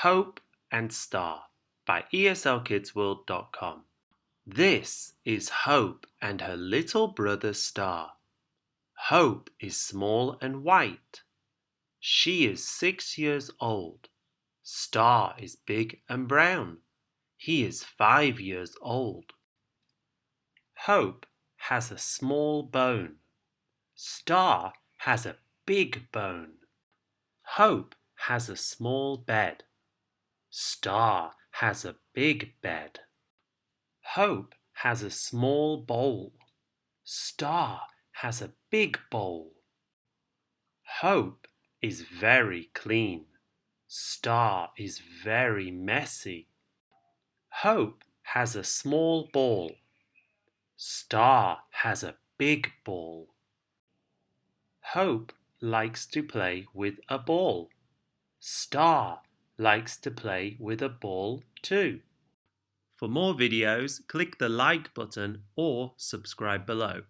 Hope and Star by eslkidsworld.com. This is Hope and her little brother Star. Hope is small and white. She is 6 years old. Star is big and brown. He is 5 years old. Hope has a small bone. Star has a big bone. Hope has a small bed. Star has a big bed. Hope has a small bowl. Star has a big bowl. Hope is very clean. Star is very messy. Hope has a small ball. Star has a big ball. Hope likes to play with a ball. Star likes to play with a ball too. For more videos, click the like button or subscribe below.